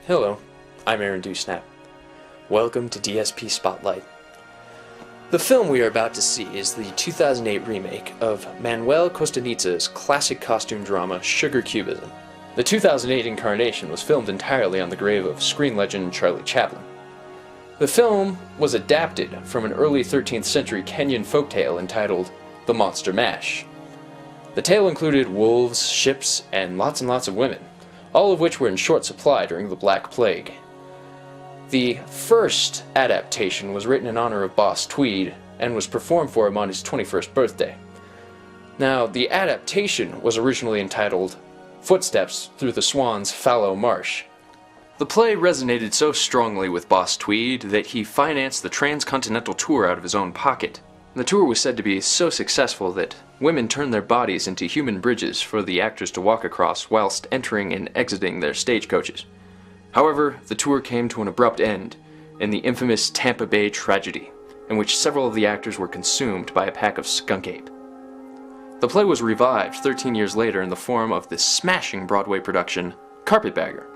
Hello, I'm Aaron Dewsnap. Welcome to DSP Spotlight. The film we are about to see is the 2008 remake of Manuel Costanizza's classic costume drama Sugar Cubism. The 2008 incarnation was filmed entirely on the grave of screen legend Charlie Chaplin. The film was adapted from an early 13th century Kenyan folktale entitled The Monster Mash. The tale included wolves, ships, and lots of women, all of which were in short supply during the Black Plague. The first adaptation was written in honor of Boss Tweed and was performed for him on his 21st birthday. Now, the adaptation was originally entitled Footsteps Through the Swan's Fallow Marsh. The play resonated so strongly with Boss Tweed that he financed the transcontinental tour out of his own pocket. The tour was said to be so successful that women turned their bodies into human bridges for the actors to walk across whilst entering and exiting their stagecoaches. However, the tour came to an abrupt end in the infamous Tampa Bay tragedy, in which several of the actors were consumed by a pack of skunk ape. The play was revived 13 years later in the form of the smashing Broadway production Carpetbagger.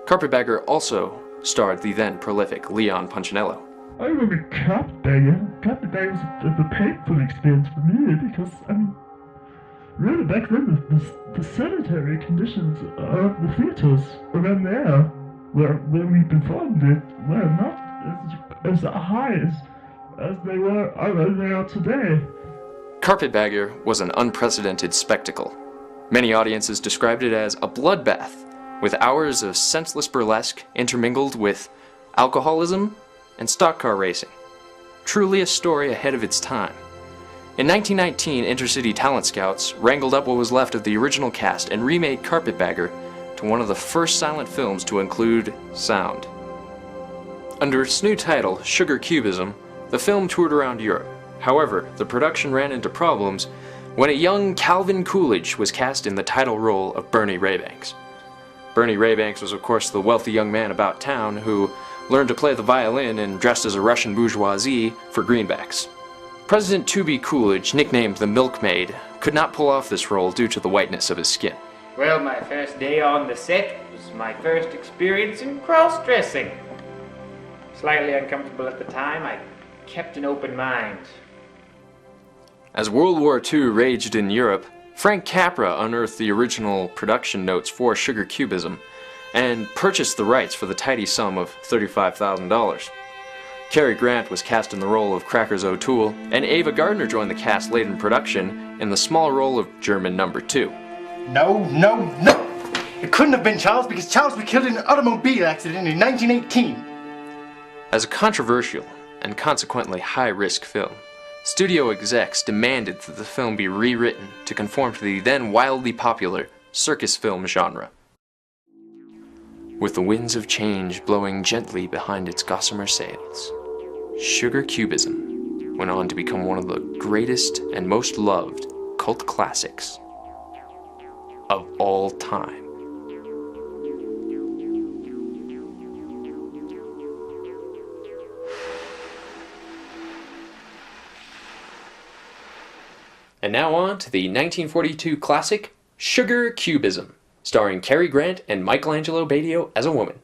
Carpetbagger also starred the then prolific Leon Punchinello. I remember Carpetbagger. Carpetbagger was a painful experience for me because, really back then the sanitary conditions of the theaters around there where we performed it were not as high as they are today. Carpetbagger was an unprecedented spectacle. Many audiences described it as a bloodbath, with hours of senseless burlesque intermingled with alcoholism and stock car racing. Truly a story ahead of its time. In 1919, Intercity Talent Scouts wrangled up what was left of the original cast and remade Carpetbagger to one of the first silent films to include sound. Under its new title, Sugar Cubism, the film toured around Europe. However, the production ran into problems when a young Calvin Coolidge was cast in the title role of Bernie Raybanks. Bernie Raybanks was of course the wealthy young man about town who learned to play the violin and dressed as a Russian bourgeoisie for greenbacks. President Tooby Coolidge, nicknamed the Milkmaid, could not pull off this role due to the whiteness of his skin. Well, my first day on the set was my first experience in cross-dressing. Slightly uncomfortable at the time, I kept an open mind. As World War II raged in Europe, Frank Capra unearthed the original production notes for Sugar Cubism and purchased the rights for the tidy sum of $35,000. Cary Grant was cast in the role of Crackers O'Toole, and Ava Gardner joined the cast late in production in the small role of German number 2. No. It couldn't have been Charles because Charles was killed in an automobile accident in 1918. As a controversial and consequently high-risk film, studio execs demanded that the film be rewritten to conform to the then wildly popular circus film genre. With the winds of change blowing gently behind its gossamer sails, Sugar Cubism went on to become one of the greatest and most loved cult classics of all time. And now on to the 1942 classic Sugar Cubism, starring Cary Grant and Michelangelo Badio as a woman.